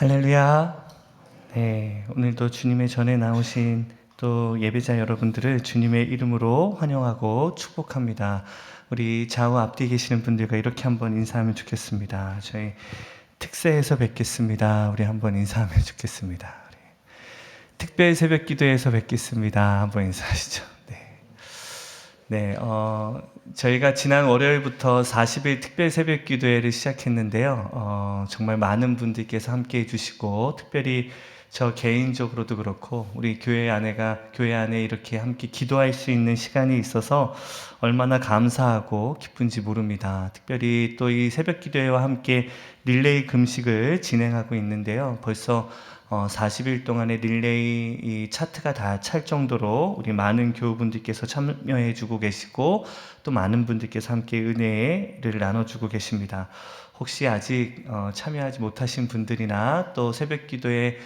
할렐루야. 네, 오늘도 주님의 전에 나오신 또 예배자 여러분들을 주님의 이름으로 환영하고 축복합니다. 우리 좌우 앞뒤에 계시는 분들과 이렇게 한번 인사하면 좋겠습니다. 저희 특세에서 뵙겠습니다. 우리 한번 인사하면 좋겠습니다. 우리 특별 새벽 기도에서 뵙겠습니다. 한번 인사하시죠. 네, 저희가 지난 월요일부터 40일 특별 새벽 기도회를 시작했는데요. 정말 많은 분들께서 함께 해주시고, 특별히 저 개인적으로도 그렇고, 우리 교회 안에 이렇게 함께 기도할 수 있는 시간이 있어서 얼마나 감사하고 기쁜지 모릅니다. 특별히 또 이 새벽 기도회와 함께 릴레이 금식을 진행하고 있는데요. 벌써 40일 동안의 릴레이 이 차트가 다 찰 정도로 우리 많은 교우분들께서 참여해 주고 계시고 또 많은 분들께서 함께 은혜를 나눠주고 계십니다. 혹시 아직 참여하지 못하신 분들이나 또 새벽 기도에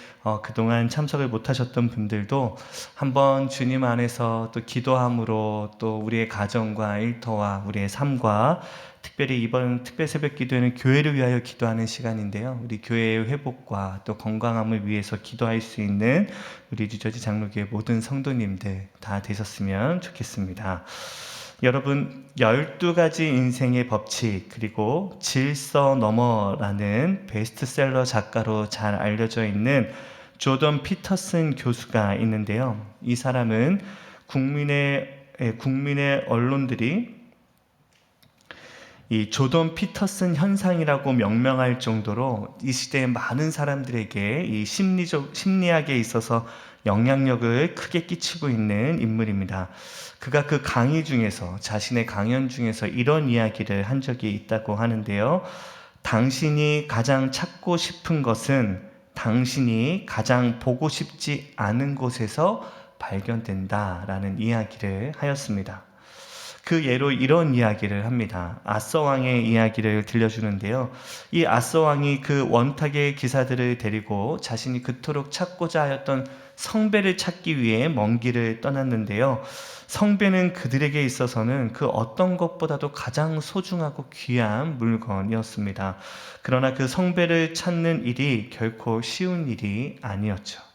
그동안 참석을 못하셨던 분들도 한번 주님 안에서 또 기도함으로 또 우리의 가정과 일터와 우리의 삶과 특별히 이번 특별 새벽 기도회는 교회를 위하여 기도하는 시간인데요. 우리 교회의 회복과 또 건강함을 위해서 기도할 수 있는 우리 뉴저지 장로교회 모든 성도님들 다 되셨으면 좋겠습니다. 여러분, 12가지 인생의 법칙 그리고 질서 너머라는 베스트셀러 작가로 잘 알려져 있는 조던 피터슨 교수가 있는데요. 이 사람은 국민의 언론들이 이 조던 피터슨 현상이라고 명명할 정도로 이 시대의 많은 사람들에게 이 심리학에 있어서 영향력을 크게 끼치고 있는 인물입니다. 그가 그 강의 중에서, 자신의 강연 중에서 이런 이야기를 한 적이 있다고 하는데요. 당신이 가장 찾고 싶은 것은 당신이 가장 보고 싶지 않은 곳에서 발견된다라는 이야기를 하였습니다. 그 예로 이런 이야기를 합니다. 아서 왕의 이야기를 들려주는데요. 이 아서 왕이 그 원탁의 기사들을 데리고 자신이 그토록 찾고자 하였던 성배를 찾기 위해 먼 길을 떠났는데요. 성배는 그들에게 있어서는 그 어떤 것보다도 가장 소중하고 귀한 물건이었습니다. 그러나 그 성배를 찾는 일이 결코 쉬운 일이 아니었죠.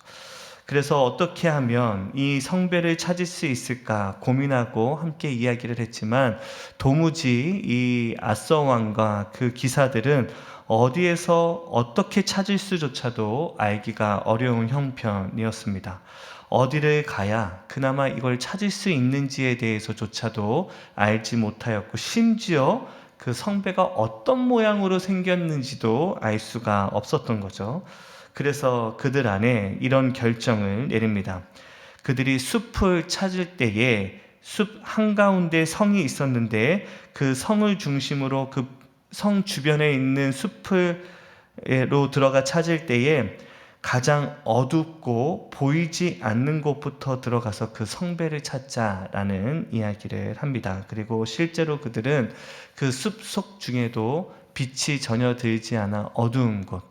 그래서 어떻게 하면 이 성배를 찾을 수 있을까 고민하고 함께 이야기를 했지만 도무지 이 아서 왕과 그 기사들은 어디에서 어떻게 찾을 수조차도 알기가 어려운 형편이었습니다. 어디를 가야 그나마 이걸 찾을 수 있는지에 대해서조차도 알지 못하였고 심지어 그 성배가 어떤 모양으로 생겼는지도 알 수가 없었던 거죠. 그래서 그들 안에 이런 결정을 내립니다. 그들이 숲을 찾을 때에 숲 한가운데 성이 있었는데 그 성을 중심으로 그 성 주변에 있는 숲으로 들어가 찾을 때에 가장 어둡고 보이지 않는 곳부터 들어가서 그 성배를 찾자라는 이야기를 합니다. 그리고 실제로 그들은 그 숲속 중에도 빛이 전혀 들지 않아 어두운 곳,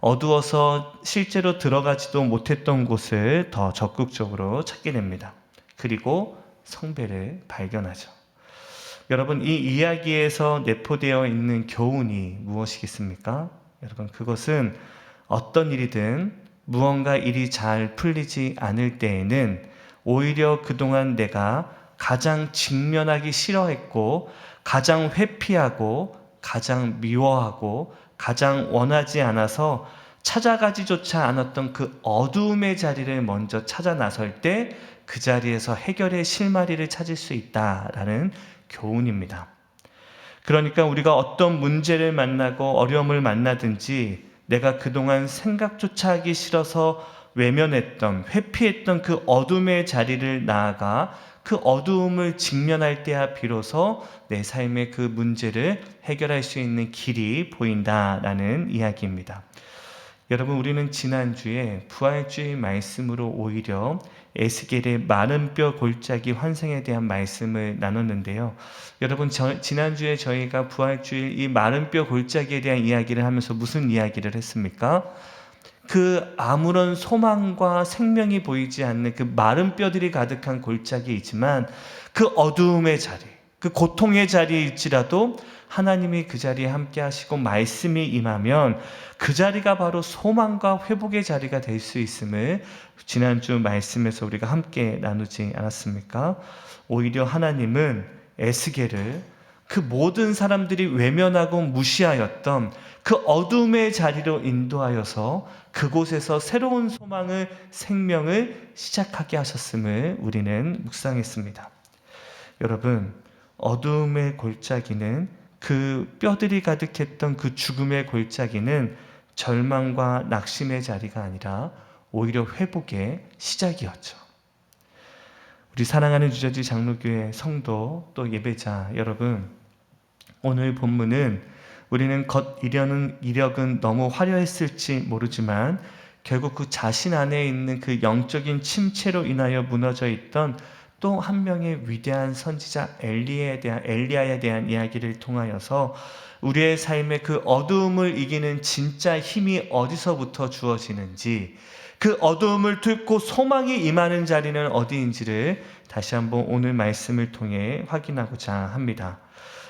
어두워서 실제로 들어가지도 못했던 곳을 더 적극적으로 찾게 됩니다. 그리고 성배를 발견하죠. 여러분, 이 이야기에서 내포되어 있는 교훈이 무엇이겠습니까? 여러분, 그것은 어떤 일이든 무언가 일이 잘 풀리지 않을 때에는 오히려 그동안 내가 가장 직면하기 싫어했고 가장 회피하고 가장 미워하고 가장 원하지 않아서 찾아가지조차 않았던 그 어두움의 자리를 먼저 찾아 나설 때 그 자리에서 해결의 실마리를 찾을 수 있다라는 교훈입니다. 그러니까 우리가 어떤 문제를 만나고 어려움을 만나든지 내가 그동안 생각조차 하기 싫어서 외면했던, 회피했던 그 어둠의 자리를 나아가 그 어두움을 직면할 때야 비로소 내 삶의 그 문제를 해결할 수 있는 길이 보인다라는 이야기입니다. 여러분, 우리는 지난주에 부활주의 말씀으로 오히려 에스겔의 마른 뼈 골짜기 환상에 대한 말씀을 나눴는데요. 여러분, 지난주에 저희가 부활주의 이 마른 뼈 골짜기에 대한 이야기를 하면서 무슨 이야기를 했습니까? 그 아무런 소망과 생명이 보이지 않는 그 마른 뼈들이 가득한 골짜기이지만 그 어두움의 자리, 그 고통의 자리일지라도 하나님이 그 자리에 함께 하시고 말씀이 임하면 그 자리가 바로 소망과 회복의 자리가 될 수 있음을 지난주 말씀에서 우리가 함께 나누지 않았습니까? 오히려 하나님은 에스겔을 그 모든 사람들이 외면하고 무시하였던 그 어둠의 자리로 인도하여서 그곳에서 새로운 소망을, 생명을 시작하게 하셨음을 우리는 묵상했습니다. 여러분, 어둠의 골짜기는, 그 뼈들이 가득했던 그 죽음의 골짜기는 절망과 낙심의 자리가 아니라 오히려 회복의 시작이었죠. 우리 사랑하는 주저지 장로교회 성도 또 예배자 여러분, 오늘 본문은 우리는 겉 이력은 너무 화려했을지 모르지만 결국 그 자신 안에 있는 그 영적인 침체로 인하여 무너져 있던 또 한 명의 위대한 선지자 엘리야에 대한 이야기를 통하여서 우리의 삶의 그 어두움을 이기는 진짜 힘이 어디서부터 주어지는지, 그 어두움을 뚫고 소망이 임하는 자리는 어디인지를 다시 한번 오늘 말씀을 통해 확인하고자 합니다.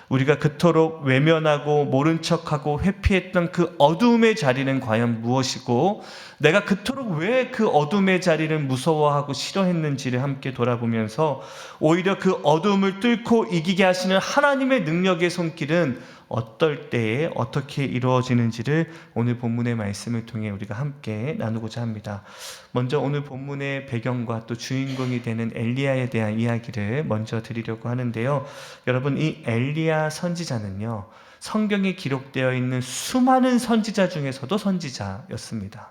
우리가 그토록 외면하고 모른 척하고 회피했던 그 어두움의 자리는 과연 무엇이고, 내가 그토록 왜 그 어둠의 자리를 무서워하고 싫어했는지를 함께 돌아보면서 오히려 그 어둠을 뚫고 이기게 하시는 하나님의 능력의 손길은 어떨 때에 어떻게 이루어지는지를 오늘 본문의 말씀을 통해 우리가 함께 나누고자 합니다. 먼저 오늘 본문의 배경과 또 주인공이 되는 엘리야에 대한 이야기를 먼저 드리려고 하는데요. 여러분, 이 엘리야 선지자는요, 성경에 기록되어 있는 수많은 선지자 중에서도 선지자였습니다.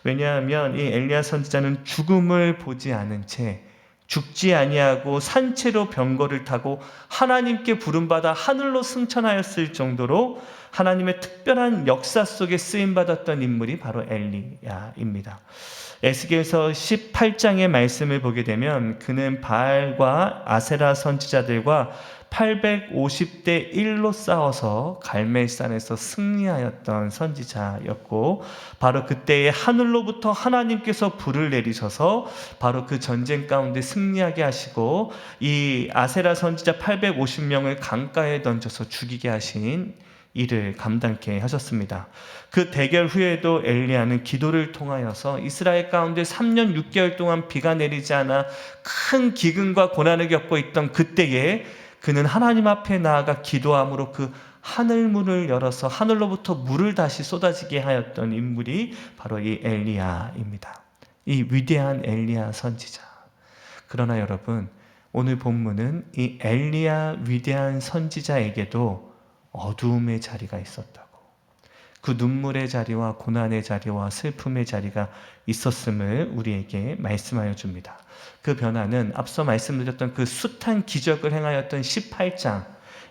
왜냐하면 이 엘리야 선지자는 죽음을 보지 않은 채, 죽지 아니하고 산채로 병거를 타고 하나님께 부름받아 하늘로 승천하였을 정도로 하나님의 특별한 역사 속에 쓰임받았던 인물이 바로 엘리야입니다. 에스겔서 18장의 말씀을 보게 되면 그는 바알과 아세라 선지자들과 850대 1로 싸워서 갈멜산에서 승리하였던 선지자였고, 바로 그때에 하늘로부터 하나님께서 불을 내리셔서 바로 그 전쟁 가운데 승리하게 하시고 이 아세라 선지자 850명을 강가에 던져서 죽이게 하신 일을 감당케 하셨습니다. 그 대결 후에도 엘리야는 기도를 통하여서 이스라엘 가운데 3년 6개월 동안 비가 내리지 않아 큰 기근과 고난을 겪고 있던 그때에 그는 하나님 앞에 나아가 기도함으로 그 하늘문을 열어서 하늘로부터 물을 다시 쏟아지게 하였던 인물이 바로 이 엘리야입니다. 이 위대한 엘리야 선지자. 그러나 여러분, 오늘 본문은 이 엘리야 위대한 선지자에게도 어두움의 자리가 있었다고, 그 눈물의 자리와 고난의 자리와 슬픔의 자리가 있었음을 우리에게 말씀하여 줍니다. 그 변화는 앞서 말씀드렸던 그 숱한 기적을 행하였던 18장,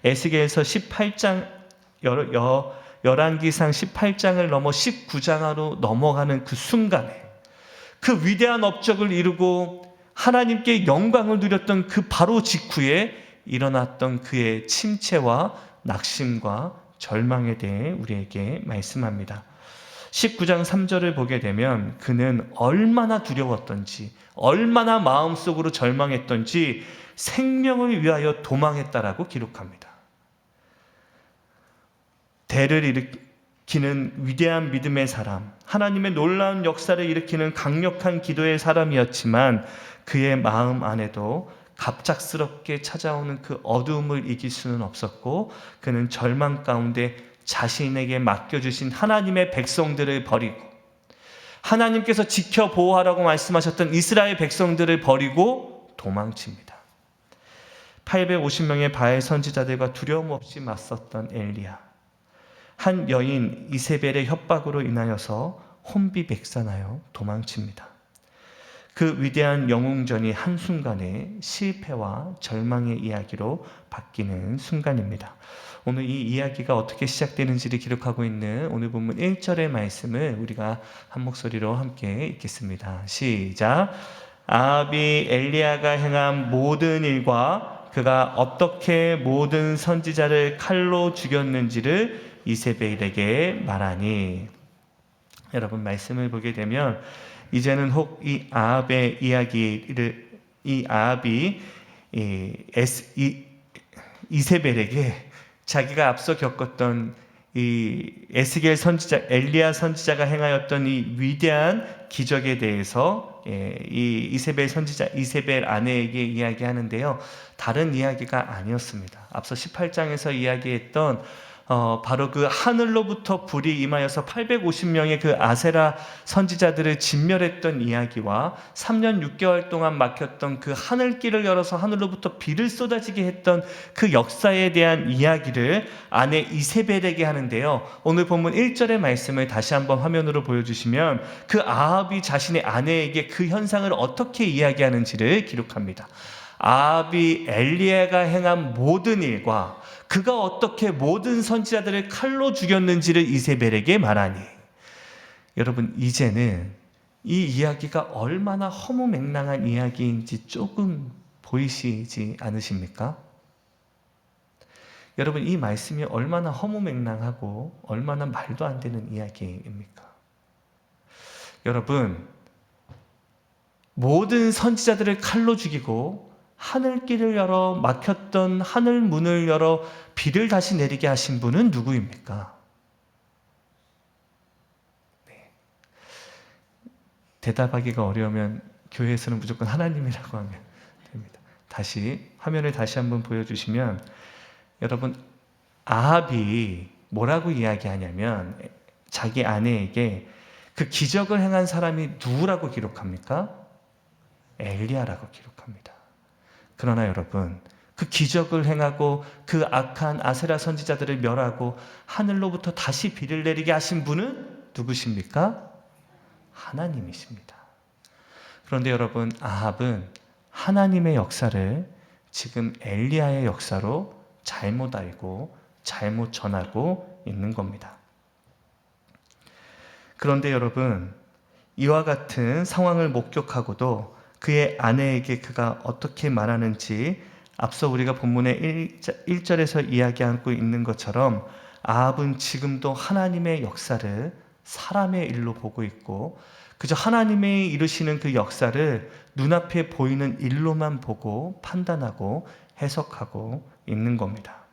에스겔서 18장, 열왕기상 18장을 넘어 19장으로 넘어가는 그 순간에 그 위대한 업적을 이루고 하나님께 영광을 누렸던 그 바로 직후에 일어났던 그의 침체와 낙심과 절망에 대해 우리에게 말씀합니다. 19장 3절을 보게 되면 그는 얼마나 두려웠던지, 얼마나 마음속으로 절망했던지 생명을 위하여 도망했다라고 기록합니다. 대를 일으키는 위대한 믿음의 사람, 하나님의 놀라운 역사를 일으키는 강력한 기도의 사람이었지만 그의 마음 안에도 갑작스럽게 찾아오는 그 어두움을 이길 수는 없었고, 그는 절망 가운데 자신에게 맡겨주신 하나님의 백성들을 버리고, 하나님께서 지켜 보호하라고 말씀하셨던 이스라엘 백성들을 버리고 도망칩니다. 850명의 바알 선지자들과 두려움 없이 맞섰던 엘리야. 한 여인 이세벨의 협박으로 인하여서 혼비백산하여 도망칩니다. 그 위대한 영웅전이 한순간에 실패와 절망의 이야기로 바뀌는 순간입니다. 오늘 이 이야기가 어떻게 시작되는지를 기록하고 있는 오늘 본문 1절의 말씀을 우리가 한 목소리로 함께 읽겠습니다. 시작. 아합이 엘리야가 행한 모든 일과 그가 어떻게 모든 선지자를 칼로 죽였는지를 이세벨에게 말하니. 여러분, 말씀을 보게 되면 이제는 혹 이 아합의 이야기를, 이 아합이 이세벨에게 자기가 앞서 겪었던 이 에스겔 선지자, 엘리야 선지자가 행하였던 이 위대한 기적에 대해서 이 이세벨 선지자, 이세벨 아내에게 이야기하는데요. 다른 이야기가 아니었습니다. 앞서 18장에서 이야기했던 바로 그 하늘로부터 불이 임하여서 850명의 그 아세라 선지자들을 진멸했던 이야기와 3년 6개월 동안 막혔던 그 하늘길을 열어서 하늘로부터 비를 쏟아지게 했던 그 역사에 대한 이야기를 아내 이세벨에게 하는데요. 오늘 본문 1절의 말씀을 다시 한번 화면으로 보여주시면 그 아합이 자신의 아내에게 그 현상을 어떻게 이야기하는지를 기록합니다. 아합이 엘리야가 행한 모든 일과 그가 어떻게 모든 선지자들을 칼로 죽였는지를 이세벨에게 말하니, 여러분 이제는 이 이야기가 얼마나 허무맹랑한 이야기인지 조금 보이시지 않으십니까? 여러분 이 말씀이 얼마나 허무맹랑하고 얼마나 말도 안 되는 이야기입니까? 여러분, 모든 선지자들을 칼로 죽이고 하늘길을 열어 막혔던 하늘 문을 열어 비를 다시 내리게 하신 분은 누구입니까? 네. 대답하기가 어려우면 교회에서는 무조건 하나님이라고 하면 됩니다. 다시 화면을 다시 한번 보여주시면, 여러분 아합이 뭐라고 이야기하냐면 자기 아내에게 그 기적을 행한 사람이 누구라고 기록합니까? 엘리야라고 기록합니다. 그러나 여러분, 그 기적을 행하고 그 악한 아세라 선지자들을 멸하고 하늘로부터 다시 비를 내리게 하신 분은 누구십니까? 하나님이십니다. 그런데 여러분, 아합은 하나님의 역사를 지금 엘리야의 역사로 잘못 알고 잘못 전하고 있는 겁니다. 그런데 여러분, 이와 같은 상황을 목격하고도 그의 아내에게 그가 어떻게 말하는지 앞서 우리가 본문의 1절에서 이야기하고 있는 것처럼 아합은 지금도 하나님의 역사를 사람의 일로 보고 있고 그저 하나님이 이루시는 그 역사를 눈앞에 보이는 일로만 보고 판단하고 해석하고 있는 겁니다.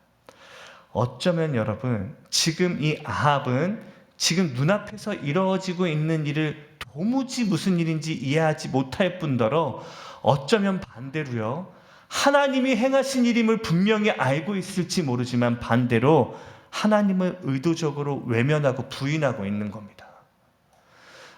어쩌면 여러분, 지금 이 아합은 지금 눈앞에서 이루어지고 있는 일을 도무지 무슨 일인지 이해하지 못할 뿐더러 어쩌면 반대로요, 하나님이 행하신 일임을 분명히 알고 있을지 모르지만 반대로 하나님을 의도적으로 외면하고 부인하고 있는 겁니다.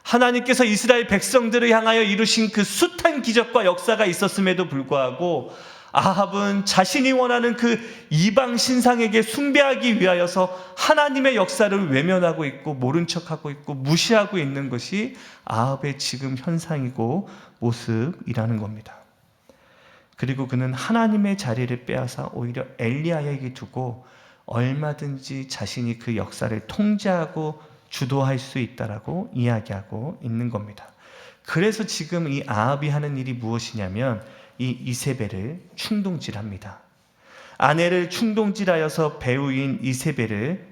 하나님께서 이스라엘 백성들을 향하여 이루신 그 숱한 기적과 역사가 있었음에도 불구하고 아합은 자신이 원하는 그 이방 신상에게 숭배하기 위하여서 하나님의 역사를 외면하고 있고 모른 척하고 있고 무시하고 있는 것이 아합의 지금 현상이고 모습이라는 겁니다. 그리고 그는 하나님의 자리를 빼앗아 오히려 엘리야에게 두고 얼마든지 자신이 그 역사를 통제하고 주도할 수 있다라고 이야기하고 있는 겁니다. 그래서 지금 이 아합이 하는 일이 무엇이냐면 이 이세벨을 충동질합니다. 아내를 충동질하여서 배우인 이세벨을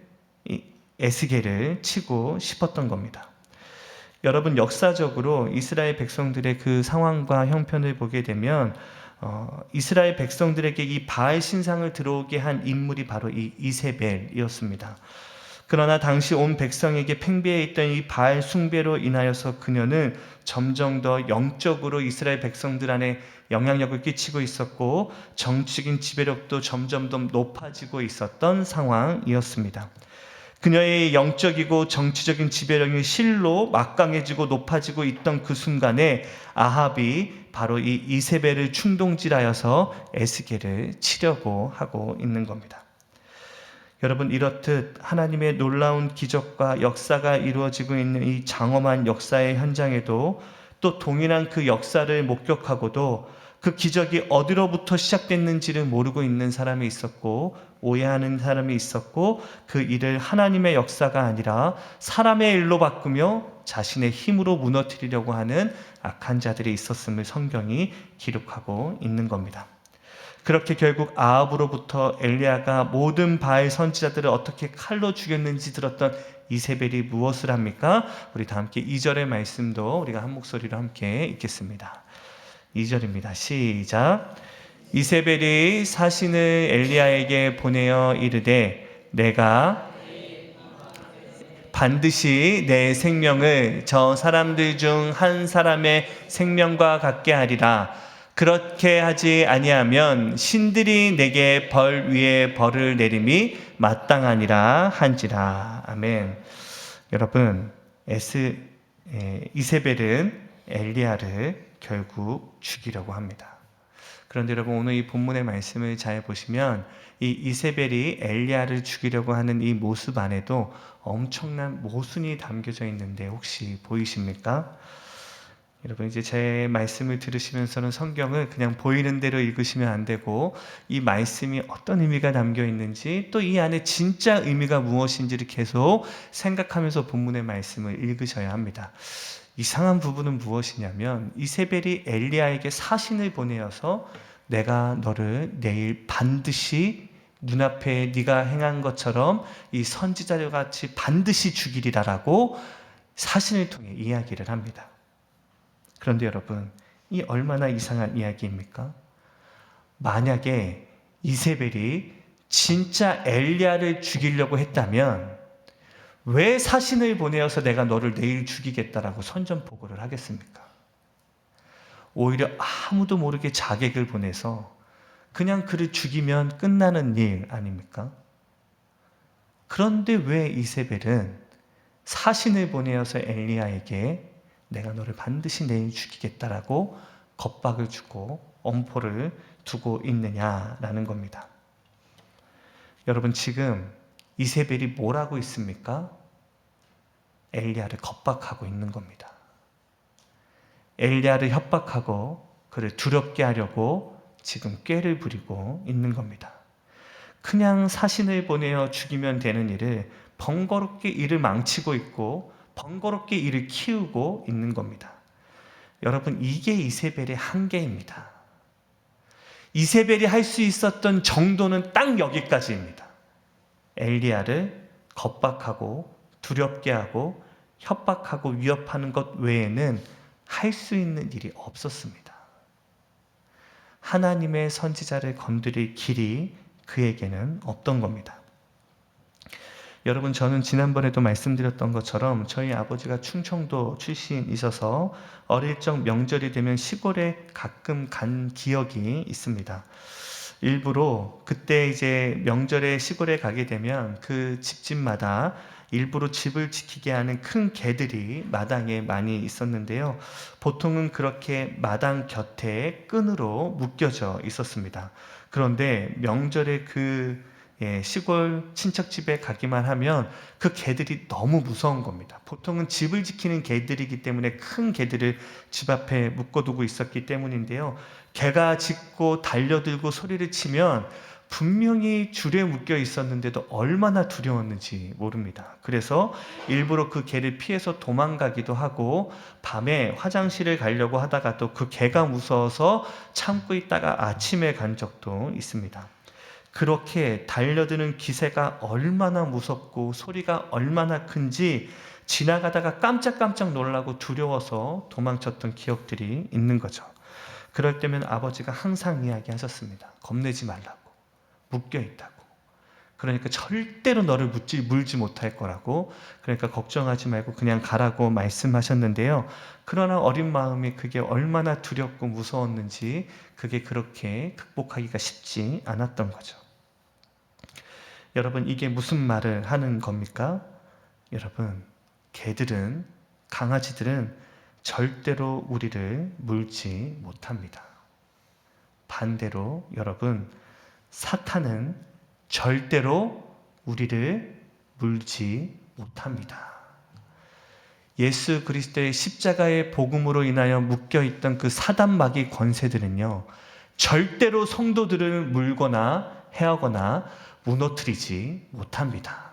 에스겔을 치고 싶었던 겁니다. 여러분, 역사적으로 이스라엘 백성들의 그 상황과 형편을 보게 되면 이스라엘 백성들에게 이 바알 신상을 들어오게 한 인물이 바로 이 이세벨이었습니다. 그러나 당시 온 백성에게 팽배해 있던 이 바알 숭배로 인하여서 그녀는 점점 더 영적으로 이스라엘 백성들 안에 영향력을 끼치고 있었고 정치적인 지배력도 점점 더 높아지고 있었던 상황이었습니다. 그녀의 영적이고 정치적인 지배력이 실로 막강해지고 높아지고 있던 그 순간에 아합이 바로 이 이세벨을 충동질하여서 에스겔을 치려고 하고 있는 겁니다. 여러분, 이렇듯 하나님의 놀라운 기적과 역사가 이루어지고 있는 이 장엄한 역사의 현장에도 또 동일한 그 역사를 목격하고도 그 기적이 어디로부터 시작됐는지를 모르고 있는 사람이 있었고 오해하는 사람이 있었고 그 일을 하나님의 역사가 아니라 사람의 일로 바꾸며 자신의 힘으로 무너뜨리려고 하는 악한 자들이 있었음을 성경이 기록하고 있는 겁니다. 그렇게 결국 아합으로부터 엘리야가 모든 바알 선지자들을 어떻게 칼로 죽였는지 들었던 이세벨이 무엇을 합니까? 우리 다 함께 2절의 말씀도 우리가 한 목소리로 함께 읽겠습니다. 2절입니다. 시작. 이세벨이 사신을 엘리야에게 보내어 이르되 내가 반드시 내 생명을 저 사람들 중 한 사람의 생명과 같게 하리라. 그렇게 하지 아니하면 신들이 내게 벌 위에 벌을 내림이 마땅하니라 한지라. 아멘. 여러분, 이세벨은 엘리야를 결국 죽이려고 합니다. 그런데 여러분, 오늘 이 본문의 말씀을 잘 보시면 이 이세벨이 엘리야를 죽이려고 하는 이 모습 안에도 엄청난 모순이 담겨져 있는데 혹시 보이십니까? 여러분, 이제 제 말씀을 들으시면서는 성경을 그냥 보이는 대로 읽으시면 안 되고 이 말씀이 어떤 의미가 담겨 있는지 또 이 안에 진짜 의미가 무엇인지를 계속 생각하면서 본문의 말씀을 읽으셔야 합니다. 이상한 부분은 무엇이냐면 이세벨이 엘리야에게 사신을 보내어서 내가 너를 내일 반드시 눈앞에 네가 행한 것처럼 이 선지자들 같이 반드시 죽이리라라고 사신을 통해 이야기를 합니다. 그런데 여러분, 이 얼마나 이상한 이야기입니까? 만약에 이세벨이 진짜 엘리야를 죽이려고 했다면 왜 사신을 보내어서 내가 너를 내일 죽이겠다라고 선전포고를 하겠습니까? 오히려 아무도 모르게 자객을 보내서 그냥 그를 죽이면 끝나는 일 아닙니까? 그런데 왜 이세벨은 사신을 보내어서 엘리야에게 내가 너를 반드시 내일 죽이겠다라고 겁박을 주고 엄포를 두고 있느냐라는 겁니다. 여러분, 지금 이세벨이 뭘 하고 있습니까? 엘리야를 겁박하고 있는 겁니다. 엘리야를 협박하고 그를 두렵게 하려고 지금 꾀를 부리고 있는 겁니다. 그냥 사신을 보내어 죽이면 되는 일을 번거롭게 일을 망치고 있고 번거롭게 일을 키우고 있는 겁니다. 여러분, 이게 이세벨의 한계입니다. 이세벨이 할 수 있었던 정도는 딱 여기까지입니다. 엘리야를 겁박하고 두렵게 하고 협박하고 위협하는 것 외에는 할 수 있는 일이 없었습니다. 하나님의 선지자를 건드릴 길이 그에게는 없던 겁니다. 여러분, 저는 지난번에도 말씀드렸던 것처럼 저희 아버지가 충청도 출신이셔서 어릴 적 명절이 되면 시골에 가끔 간 기억이 있습니다. 일부러 그때 이제 명절에 시골에 가게 되면 그 집집마다 일부러 집을 지키게 하는 큰 개들이 마당에 많이 있었는데요. 보통은 그렇게 마당 곁에 끈으로 묶여져 있었습니다. 그런데 명절에 시골 친척집에 가기만 하면 그 개들이 너무 무서운 겁니다. 보통은 집을 지키는 개들이기 때문에 큰 개들을 집 앞에 묶어두고 있었기 때문인데요. 개가 짖고 달려들고 소리를 치면 분명히 줄에 묶여 있었는데도 얼마나 두려웠는지 모릅니다. 그래서 일부러 그 개를 피해서 도망가기도 하고 밤에 화장실을 가려고 하다가도 그 개가 무서워서 참고 있다가 아침에 간 적도 있습니다. 그렇게 달려드는 기세가 얼마나 무섭고 소리가 얼마나 큰지 지나가다가 깜짝깜짝 놀라고 두려워서 도망쳤던 기억들이 있는 거죠. 그럴 때면 아버지가 항상 이야기하셨습니다. 겁내지 말라고. 묶여있다고. 그러니까 절대로 너를 물지 못할 거라고. 그러니까 걱정하지 말고 그냥 가라고 말씀하셨는데요. 그러나 어린 마음이 그게 얼마나 두렵고 무서웠는지 그게 그렇게 극복하기가 쉽지 않았던 거죠. 여러분, 이게 무슨 말을 하는 겁니까? 여러분, 개들은, 강아지들은 절대로 우리를 물지 못합니다. 반대로 여러분, 사탄은 절대로 우리를 물지 못합니다. 예수 그리스도의 십자가의 복음으로 인하여 묶여있던 그 사단마귀 권세들은요, 절대로 성도들을 물거나 해하거나 무너뜨리지 못합니다.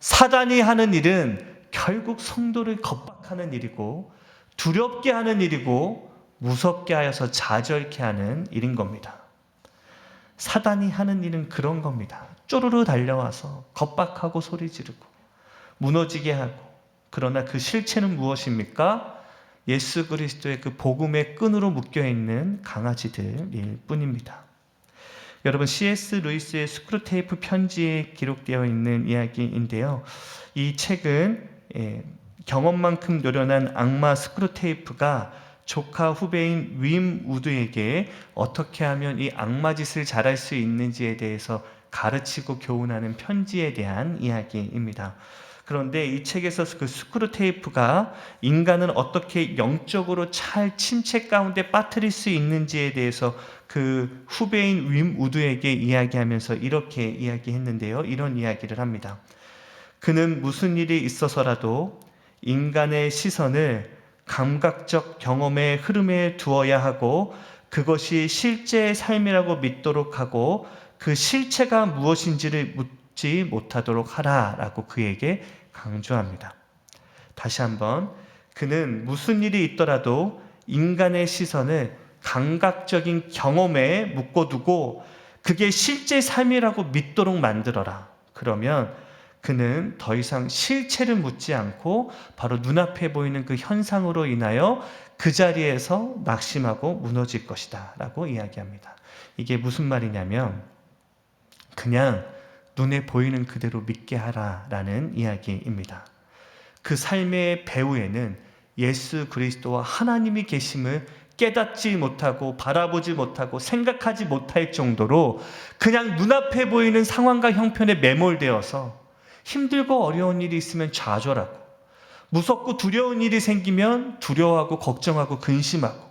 사단이 하는 일은 결국 성도를 겁박하는 일이고 두렵게 하는 일이고 무섭게 하여서 좌절케 하는 일인 겁니다. 사단이 하는 일은 그런 겁니다. 쪼르르 달려와서 겁박하고 소리 지르고 무너지게 하고, 그러나 그 실체는 무엇입니까? 예수 그리스도의 그 복음의 끈으로 묶여있는 강아지들일 뿐입니다. 여러분, C.S. 루이스의 스크루테이프 편지에 기록되어 있는 이야기인데요. 이 책은 경험만큼 노련한 악마 스크루테이프가 조카 후배인 윈 우드에게 어떻게 하면 이 악마짓을 잘할 수 있는지에 대해서 가르치고 교훈하는 편지에 대한 이야기입니다. 그런데 이 책에서 그 스크루테이프가 인간은 어떻게 영적으로 잘 침체 가운데 빠뜨릴 수 있는지에 대해서 그 후배인 윈 우드에게 이야기하면서 이렇게 이야기했는데요. 이런 이야기를 합니다. 그는 무슨 일이 있어서라도 인간의 시선을 감각적 경험의 흐름에 두어야 하고 그것이 실제의 삶이라고 믿도록 하고 그 실체가 무엇인지를 묻지 못하도록 하라라고 그에게 강조합니다. 다시 한번, 그는 무슨 일이 있더라도 인간의 시선을 감각적인 경험에 묶어두고 그게 실제 삶이라고 믿도록 만들어라. 그러면 그는 더 이상 실체를 묻지 않고 바로 눈앞에 보이는 그 현상으로 인하여 그 자리에서 낙심하고 무너질 것이다 라고 이야기합니다. 이게 무슨 말이냐면 그냥 눈에 보이는 그대로 믿게 하라라는 이야기입니다. 그 삶의 배후에는 예수 그리스도와 하나님이 계심을 깨닫지 못하고 바라보지 못하고 생각하지 못할 정도로 그냥 눈앞에 보이는 상황과 형편에 매몰되어서 힘들고 어려운 일이 있으면 좌절하고 무섭고 두려운 일이 생기면 두려워하고 걱정하고 근심하고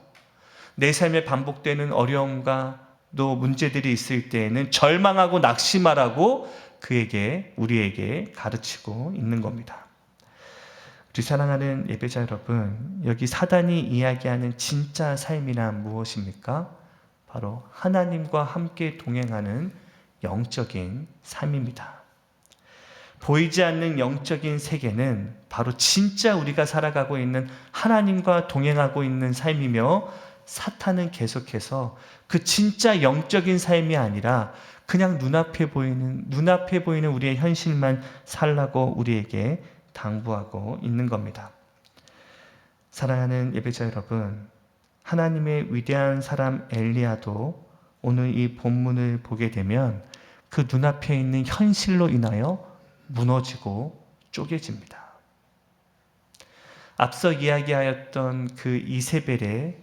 내 삶에 반복되는 어려움과 또 문제들이 있을 때에는 절망하고 낙심하라고 우리에게 가르치고 있는 겁니다. 우리 사랑하는 예배자 여러분, 여기 사단이 이야기하는 진짜 삶이란 무엇입니까? 바로 하나님과 함께 동행하는 영적인 삶입니다. 보이지 않는 영적인 세계는 바로 진짜 우리가 살아가고 있는 하나님과 동행하고 있는 삶이며 사탄은 계속해서 그 진짜 영적인 삶이 아니라 그냥 눈앞에 보이는 우리의 현실만 살라고 우리에게 당부하고 있는 겁니다. 사랑하는 예배자 여러분, 하나님의 위대한 사람 엘리야도 오늘 이 본문을 보게 되면 그 눈앞에 있는 현실로 인하여 무너지고 쪼개집니다. 앞서 이야기하였던 그 이세벨의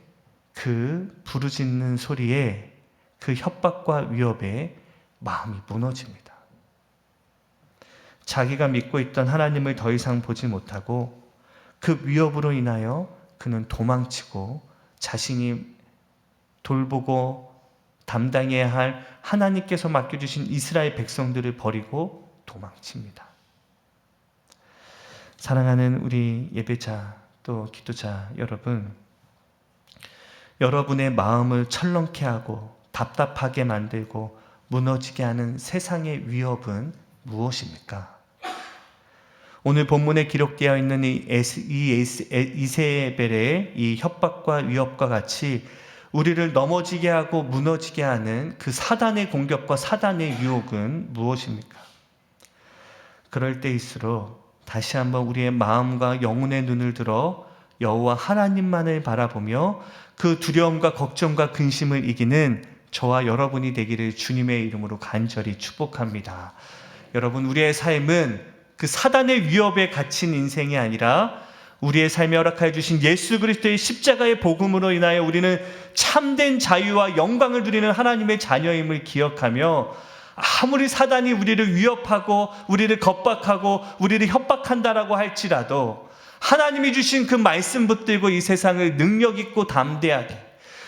그 부르짖는 소리에 그 협박과 위협에 마음이 무너집니다. 자기가 믿고 있던 하나님을 더 이상 보지 못하고 그 위협으로 인하여 그는 도망치고 자신이 돌보고 담당해야 할 하나님께서 맡겨주신 이스라엘 백성들을 버리고 도망칩니다. 사랑하는 우리 예배자 또 기도자 여러분, 여러분의 마음을 철렁케 하고 답답하게 만들고 무너지게 하는 세상의 위협은 무엇입니까? 오늘 본문에 기록되어 있는 이 이세벨의 이 협박과 위협과 같이 우리를 넘어지게 하고 무너지게 하는 그 사단의 공격과 사단의 유혹은 무엇입니까? 그럴 때일수록 다시 한번 우리의 마음과 영혼의 눈을 들어 여호와 하나님만을 바라보며 그 두려움과 걱정과 근심을 이기는 저와 여러분이 되기를 주님의 이름으로 간절히 축복합니다. 여러분, 우리의 삶은 그 사단의 위협에 갇힌 인생이 아니라 우리의 삶에 허락하여 주신 예수 그리스도의 십자가의 복음으로 인하여 우리는 참된 자유와 영광을 누리는 하나님의 자녀임을 기억하며 아무리 사단이 우리를 위협하고 우리를 겁박하고 우리를 협박한다라고 할지라도 하나님이 주신 그 말씀 붙들고 이 세상을 능력 있고 담대하게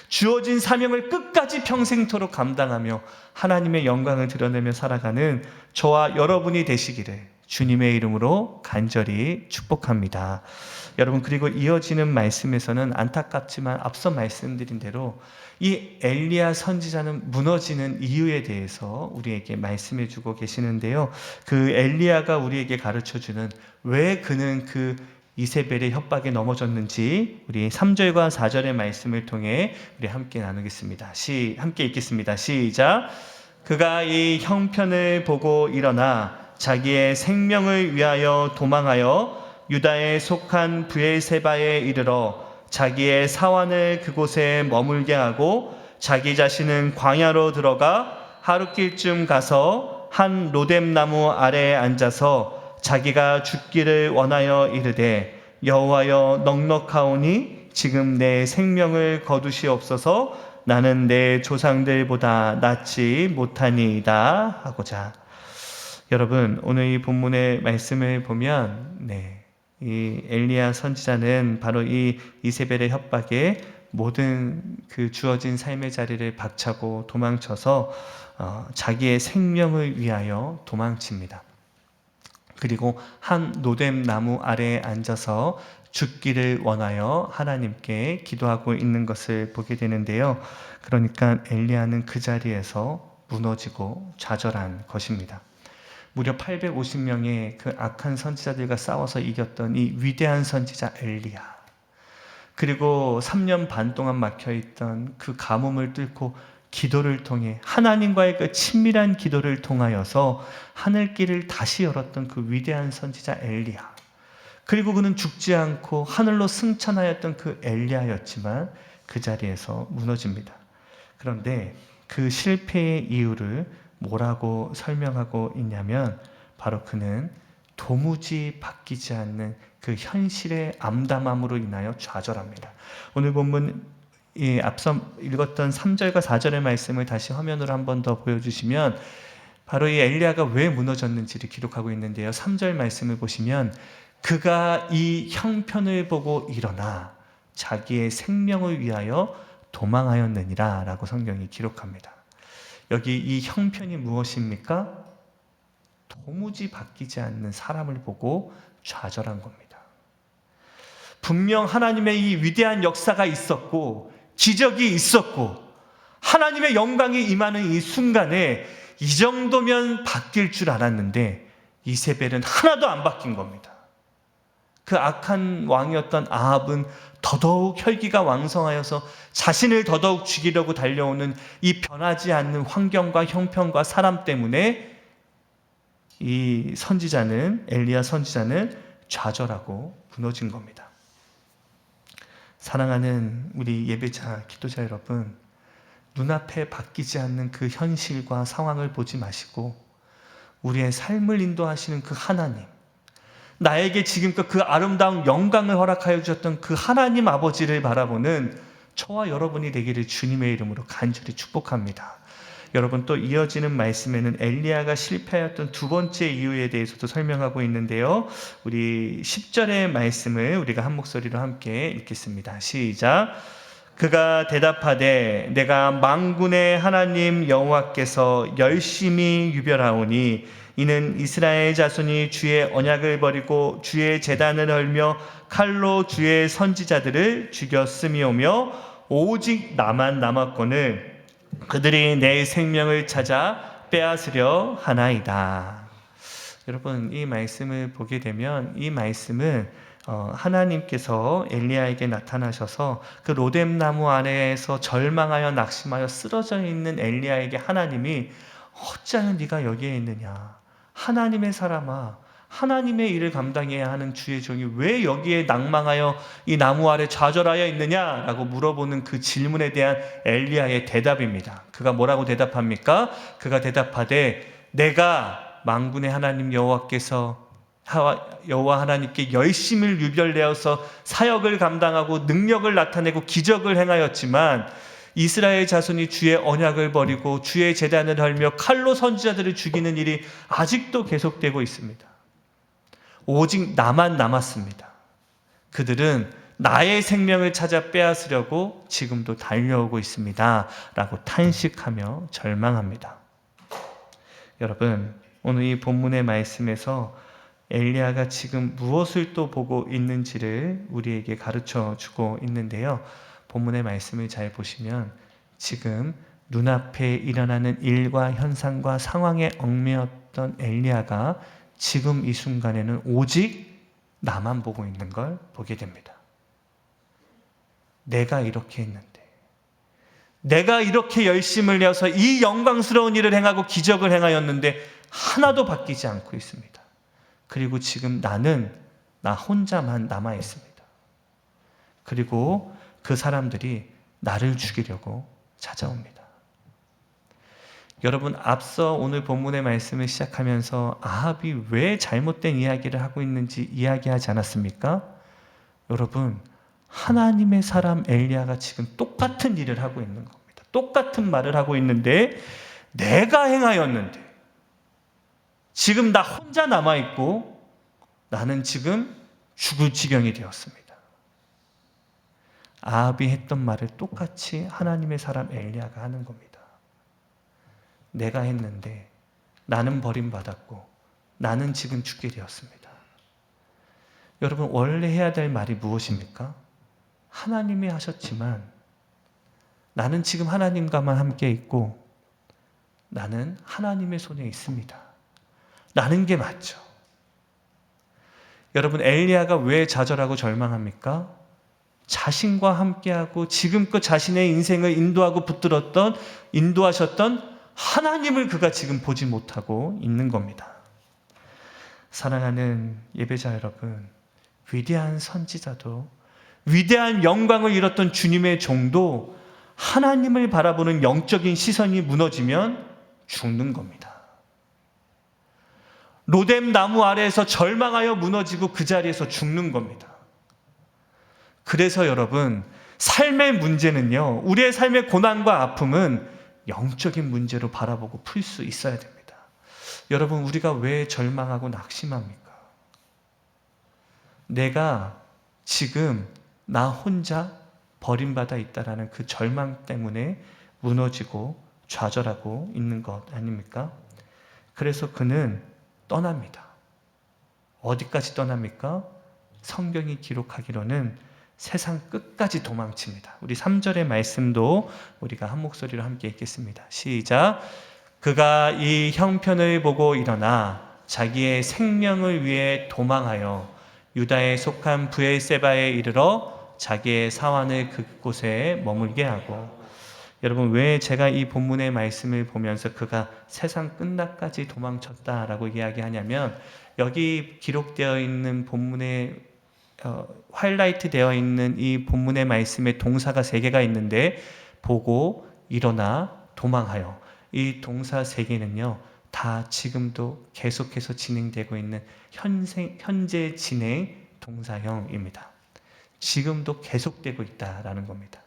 주어진 사명을 끝까지 평생토록 감당하며 하나님의 영광을 드러내며 살아가는 저와 여러분이 되시기를 주님의 이름으로 간절히 축복합니다. 여러분, 그리고 이어지는 말씀에서는 안타깝지만 앞서 말씀드린 대로 이 엘리야 선지자는 무너지는 이유에 대해서 우리에게 말씀해 주고 계시는데요. 그 엘리야가 우리에게 가르쳐주는 왜 그는 그 이세벨의 협박에 넘어졌는지 우리 3절과 4절의 말씀을 통해 우리 함께 나누겠습니다. 함께 읽겠습니다. 시작. 그가 이 형편을 보고 일어나 자기의 생명을 위하여 도망하여 유다에 속한 브엘세바에 이르러 자기의 사환을 그곳에 머물게 하고 자기 자신은 광야로 들어가 하룻길쯤 가서 한 로뎀나무 아래에 앉아서 자기가 죽기를 원하여 이르되 여호와여 넉넉하오니 지금 내 생명을 거두시옵소서 나는 내 조상들보다 낫지 못하니이다 하고자. 여러분, 오늘 이 본문의 말씀을 보면 이 엘리야 선지자는 바로 이 이세벨의 협박에 모든 그 주어진 삶의 자리를 박차고 도망쳐서 자기의 생명을 위하여 도망칩니다. 그리고 한 로뎀 나무 아래에 앉아서 죽기를 원하여 하나님께 기도하고 있는 것을 보게 되는데요. 그러니까 엘리야는 그 자리에서 무너지고 좌절한 것입니다. 무려 850명의 그 악한 선지자들과 싸워서 이겼던 이 위대한 선지자 엘리야. 그리고 3년 반 동안 막혀있던 그 가뭄을 뚫고 기도를 통해 하나님과의 그 친밀한 기도를 통하여서 하늘길을 다시 열었던 그 위대한 선지자 엘리야. 그리고 그는 죽지 않고 하늘로 승천하였던 그 엘리야였지만 그 자리에서 무너집니다. 그런데 그 실패의 이유를 뭐라고 설명하고 있냐면 바로 그는 도무지 바뀌지 않는 그 현실의 암담함으로 인하여 좌절합니다. 오늘 본문 앞서 읽었던 3절과 4절의 말씀을 다시 화면으로 한 번 더 보여주시면 바로 이 엘리야가 왜 무너졌는지를 기록하고 있는데요. 3절 말씀을 보시면 그가 이 형편을 보고 일어나 자기의 생명을 위하여 도망하였느니라 라고 성경이 기록합니다. 여기 이 형편이 무엇입니까? 도무지 바뀌지 않는 사람을 보고 좌절한 겁니다. 분명 하나님의 이 위대한 역사가 있었고 기적이 있었고 하나님의 영광이 임하는 이 순간에 이 정도면 바뀔 줄 알았는데 이세벨은 하나도 안 바뀐 겁니다. 그 악한 왕이었던 아합은 더더욱 혈기가 왕성하여서 자신을 더더욱 죽이려고 달려오는 이 변하지 않는 환경과 형편과 사람 때문에 이 선지자는 엘리야 선지자는 좌절하고 무너진 겁니다. 사랑하는 우리 예배자, 기도자 여러분, 눈앞에 바뀌지 않는 그 현실과 상황을 보지 마시고 우리의 삶을 인도하시는 그 하나님, 나에게 지금껏 그 아름다운 영광을 허락하여 주셨던 그 하나님 아버지를 바라보는 저와 여러분이 되기를 주님의 이름으로 간절히 축복합니다. 여러분, 또 이어지는 말씀에는 엘리야가 실패하였던 두 번째 이유에 대해서도 설명하고 있는데요. 우리 10절의 말씀을 우리가 한 목소리로 함께 읽겠습니다. 시작. 그가 대답하되 내가 만군의 하나님 여호와께서 열심히 유별하오니 이는 이스라엘 자손이 주의 언약을 버리고 주의 제단을 헐며 칼로 주의 선지자들을 죽였음이오며 오직 나만 남았거늘 그들이 내 생명을 찾아 빼앗으려 하나이다. 여러분, 이 말씀을 보게 되면 이 말씀은 하나님께서 엘리야에게 나타나셔서 그 로뎀나무 아래에서 절망하여 낙심하여 쓰러져 있는 엘리야에게 하나님이 어찌하여 네가 여기에 있느냐, 하나님의 사람아, 하나님의 일을 감당해야 하는 주의 종이 왜 여기에 낭망하여 이 나무 아래 좌절하여 있느냐라고 물어보는 그 질문에 대한 엘리야의 대답입니다. 그가 뭐라고 대답합니까? 그가 대답하되 내가 만군의 하나님 여호와께서 여호와 하나님께 열심을 유별내어서 사역을 감당하고 능력을 나타내고 기적을 행하였지만 이스라엘 자손이 주의 언약을 버리고 주의 제단을 헐며 칼로 선지자들을 죽이는 일이 아직도 계속되고 있습니다. 오직 나만 남았습니다. 그들은 나의 생명을 찾아 빼앗으려고 지금도 달려오고 있습니다. 라고 탄식하며 절망합니다. 여러분, 오늘 이 본문의 말씀에서 엘리야가 지금 무엇을 또 보고 있는지를 우리에게 가르쳐 주고 있는데요. 본문의 말씀을 잘 보시면 지금 눈앞에 일어나는 일과 현상과 상황에 얽매였던 엘리야가 지금 이 순간에는 오직 나만 보고 있는 걸 보게 됩니다. 내가 이렇게 했는데, 내가 이렇게 열심을 내어서 이 영광스러운 일을 행하고 기적을 행하였는데 하나도 바뀌지 않고 있습니다. 그리고 지금 나는 나 혼자만 남아 있습니다. 그리고 그 사람들이 나를 죽이려고 찾아옵니다. 여러분, 앞서 오늘 본문의 말씀을 시작하면서 아합이 왜 잘못된 이야기를 하고 있는지 이야기하지 않았습니까? 여러분, 하나님의 사람 엘리야가 지금 똑같은 일을 하고 있는 겁니다. 똑같은 말을 하고 있는데, 내가 행하였는데 지금 나 혼자 남아있고 나는 지금 죽을 지경이 되었습니다. 아합이 했던 말을 똑같이 하나님의 사람 엘리야가 하는 겁니다. 내가 했는데 나는 버림받았고 나는 지금 죽게 되었습니다. 여러분, 원래 해야 될 말이 무엇입니까? 하나님이 하셨지만 나는 지금 하나님과만 함께 있고 나는 하나님의 손에 있습니다. 라는 게 맞죠. 여러분, 엘리야가 왜 좌절하고 절망합니까? 자신과 함께하고 지금껏 자신의 인생을 인도하셨던 하나님을 그가 지금 보지 못하고 있는 겁니다. 사랑하는 예배자 여러분, 위대한 선지자도, 위대한 영광을 이뤘던 주님의 종도 하나님을 바라보는 영적인 시선이 무너지면 죽는 겁니다. 로뎀 나무 아래에서 절망하여 무너지고 그 자리에서 죽는 겁니다. 그래서 여러분, 삶의 문제는요, 우리의 삶의 고난과 아픔은 영적인 문제로 바라보고 풀 수 있어야 됩니다. 여러분, 우리가 왜 절망하고 낙심합니까? 내가 지금 나 혼자 버림받아 있다라는 그 절망 때문에 무너지고 좌절하고 있는 것 아닙니까? 그래서 그는 떠납니다. 어디까지 떠납니까? 성경이 기록하기로는 세상 끝까지 도망칩니다. 우리 3절의 말씀도 우리가 한 목소리로 함께 읽겠습니다. 시작. 그가 이 형편을 보고 일어나 자기의 생명을 위해 도망하여 유다에 속한 브엘세바에 이르러 자기의 사환을 그곳에 머물게 하고. 여러분, 왜 제가 이 본문의 말씀을 보면서 그가 세상 끝날까지 도망쳤다라고 이야기하냐면, 여기 기록되어 있는 본문에 하이라이트 되어 있는 이 본문의 말씀에 동사가 3개가 있는데, 보고, 일어나, 도망하여, 이 동사 3개는요 다 지금도 계속해서 진행되고 있는 현재 진행 동사형입니다. 지금도 계속되고 있다라는 겁니다.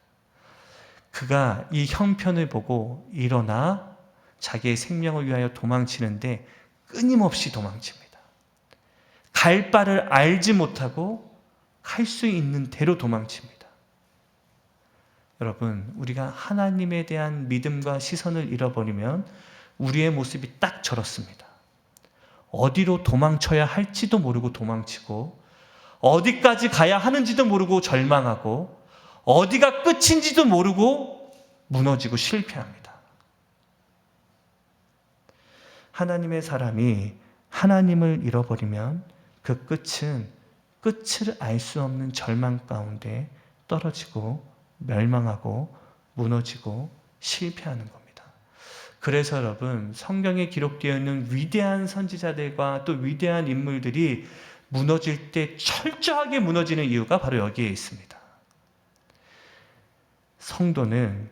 그가 이 형편을 보고 일어나 자기의 생명을 위하여 도망치는데 끊임없이 도망칩니다. 갈 바를 알지 못하고 갈 수 있는 대로 도망칩니다. 여러분, 우리가 하나님에 대한 믿음과 시선을 잃어버리면 우리의 모습이 딱 저렇습니다. 어디로 도망쳐야 할지도 모르고 도망치고, 어디까지 가야 하는지도 모르고 절망하고, 어디가 끝인지도 모르고 무너지고 실패합니다. 하나님의 사람이 하나님을 잃어버리면 그 끝은 끝을 알 수 없는 절망 가운데 떨어지고 멸망하고 무너지고 실패하는 겁니다. 그래서 여러분, 성경에 기록되어 있는 위대한 선지자들과 또 위대한 인물들이 무너질 때 철저하게 무너지는 이유가 바로 여기에 있습니다. 성도는,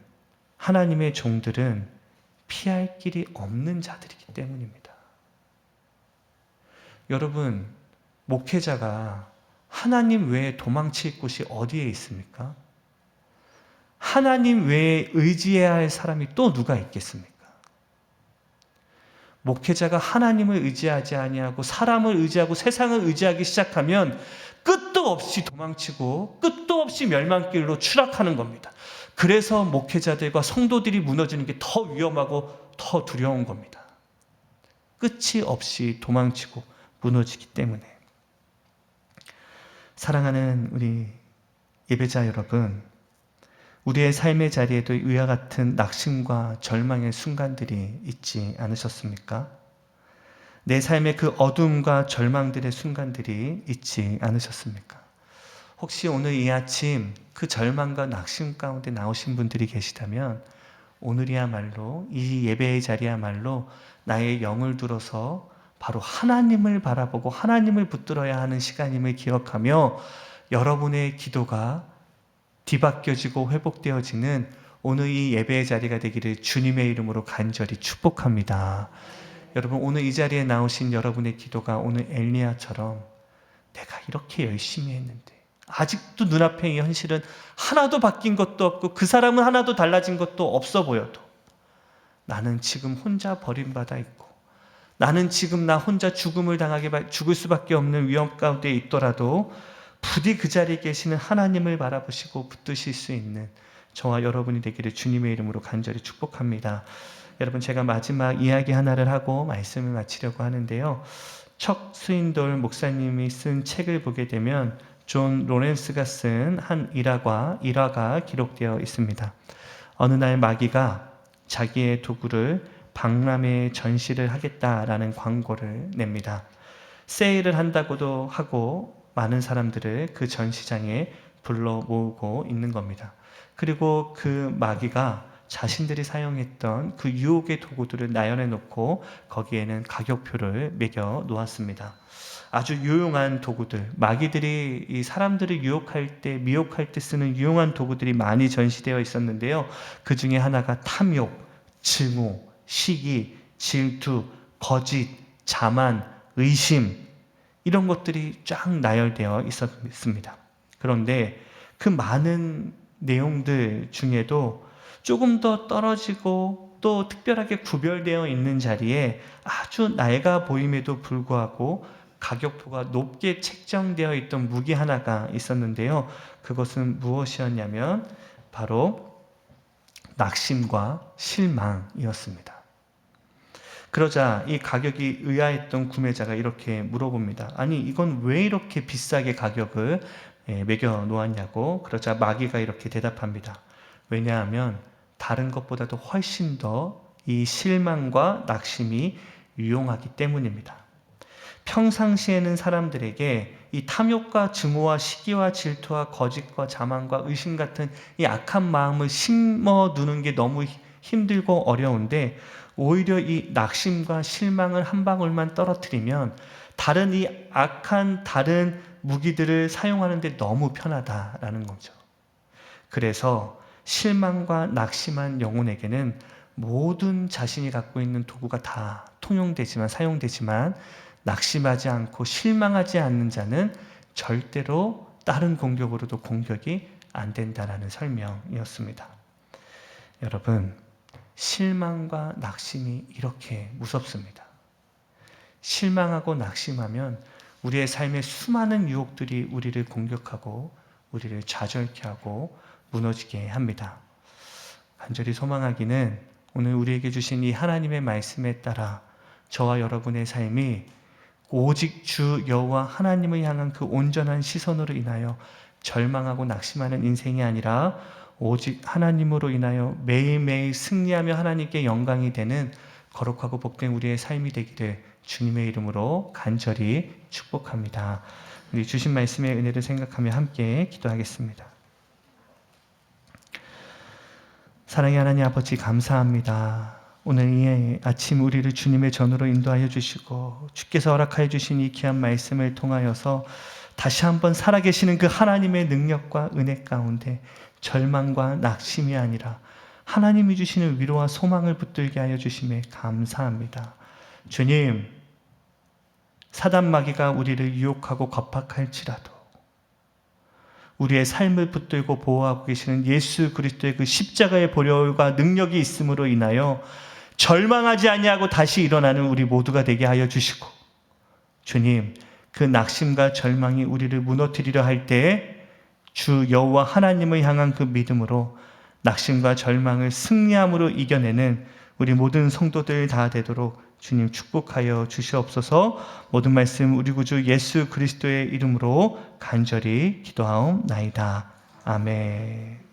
하나님의 종들은 피할 길이 없는 자들이기 때문입니다. 여러분, 목회자가 하나님 외에 도망칠 곳이 어디에 있습니까? 하나님 외에 의지해야 할 사람이 또 누가 있겠습니까? 목회자가 하나님을 의지하지 아니하고 사람을 의지하고 세상을 의지하기 시작하면 끝도 없이 도망치고 끝도 없이 멸망길로 추락하는 겁니다. 그래서 목회자들과 성도들이 무너지는 게 더 위험하고 더 두려운 겁니다. 끝이 없이 도망치고 무너지기 때문에. 사랑하는 우리 예배자 여러분, 우리의 삶의 자리에도 이와 같은 낙심과 절망의 순간들이 있지 않으셨습니까? 내 삶의 그 어둠과 절망들의 순간들이 있지 않으셨습니까? 혹시 오늘 이 아침 그 절망과 낙심 가운데 나오신 분들이 계시다면, 오늘이야말로, 이 예배의 자리야말로 나의 영을 들어서 바로 하나님을 바라보고 하나님을 붙들어야 하는 시간임을 기억하며 여러분의 기도가 뒤바뀌어지고 회복되어지는 오늘 이 예배의 자리가 되기를 주님의 이름으로 간절히 축복합니다. 여러분, 오늘 이 자리에 나오신 여러분의 기도가 오늘 엘리야처럼 내가 이렇게 열심히 했는데 아직도 눈앞에 이 현실은 하나도 바뀐 것도 없고 그 사람은 하나도 달라진 것도 없어 보여도 나는 지금 혼자 버림받아 있고 나는 지금 나 혼자 죽을 수밖에 없는 위험 가운데 있더라도 부디 그 자리에 계시는 하나님을 바라보시고 붙드실 수 있는 저와 여러분이 되기를 주님의 이름으로 간절히 축복합니다. 여러분, 제가 마지막 이야기 하나를 하고 말씀을 마치려고 하는데요. 척 스윈돌 목사님이 쓴 책을 보게 되면 존 로렌스가 쓴 한 일화가 기록되어 있습니다. 어느 날 마귀가 자기의 도구를 박람회에 전시를 하겠다라는 광고를 냅니다. 세일을 한다고도 하고 많은 사람들을 그 전시장에 불러 모으고 있는 겁니다. 그리고 그 마귀가 자신들이 사용했던 그 유혹의 도구들을 나열해 놓고 거기에는 가격표를 매겨 놓았습니다. 아주 유용한 도구들, 마귀들이 이 사람들을 미혹할 때 쓰는 유용한 도구들이 많이 전시되어 있었는데요. 그 중에 하나가 탐욕, 증오, 시기, 질투, 거짓, 자만, 의심, 이런 것들이 쫙 나열되어 있었습니다. 그런데 그 많은 내용들 중에도 조금 더 떨어지고 또 특별하게 구별되어 있는 자리에 아주 낡아 보임에도 불구하고 가격표가 높게 책정되어 있던 무기 하나가 있었는데요. 그것은 무엇이었냐면 바로 낙심과 실망이었습니다. 그러자 이 가격이 의아했던 구매자가 이렇게 물어봅니다. 아니, 이건 왜 이렇게 비싸게 가격을 매겨 놓았냐고. 그러자 마귀가 이렇게 대답합니다. 왜냐하면 다른 것보다도 훨씬 더 이 실망과 낙심이 유용하기 때문입니다. 평상시에는 사람들에게 이 탐욕과 증오와 시기와 질투와 거짓과 자만과 의심 같은 이 악한 마음을 심어두는 게 너무 힘들고 어려운데 오히려 이 낙심과 실망을 한 방울만 떨어뜨리면 다른 이 악한 다른 무기들을 사용하는데 너무 편하다라는 거죠. 그래서 실망과 낙심한 영혼에게는 모든 자신이 갖고 있는 도구가 다 사용되지만 낙심하지 않고 실망하지 않는 자는 절대로 다른 공격으로도 공격이 안 된다라는 설명이었습니다. 여러분, 실망과 낙심이 이렇게 무섭습니다. 실망하고 낙심하면 우리의 삶의 수많은 유혹들이 우리를 공격하고 우리를 좌절케 하고 무너지게 합니다. 간절히 소망하기는 오늘 우리에게 주신 이 하나님의 말씀에 따라 저와 여러분의 삶이 오직 주 여호와 하나님을 향한 그 온전한 시선으로 인하여 절망하고 낙심하는 인생이 아니라 오직 하나님으로 인하여 매일매일 승리하며 하나님께 영광이 되는 거룩하고 복된 우리의 삶이 되기를 주님의 이름으로 간절히 축복합니다. 우리 주신 말씀의 은혜를 생각하며 함께 기도하겠습니다. 사랑의 하나님 아버지, 감사합니다. 오늘 이 아침 우리를 주님의 전으로 인도하여 주시고 주께서 허락하여 주신 이 귀한 말씀을 통하여서 다시 한번 살아계시는 그 하나님의 능력과 은혜 가운데 절망과 낙심이 아니라 하나님이 주시는 위로와 소망을 붙들게 하여 주심에 감사합니다. 주님, 사단 마귀가 우리를 유혹하고 겁박할지라도 우리의 삶을 붙들고 보호하고 계시는 예수 그리스도의 그 십자가의 보혈과 능력이 있음으로 인하여 절망하지 아니하고 다시 일어나는 우리 모두가 되게 하여 주시고, 주님, 그 낙심과 절망이 우리를 무너뜨리려 할 때에 주 여호와 하나님을 향한 그 믿음으로 낙심과 절망을 승리함으로 이겨내는 우리 모든 성도들 다 되도록 주님 축복하여 주시옵소서. 모든 말씀 우리 구주 예수 그리스도의 이름으로 간절히 기도하옵나이다. 아멘.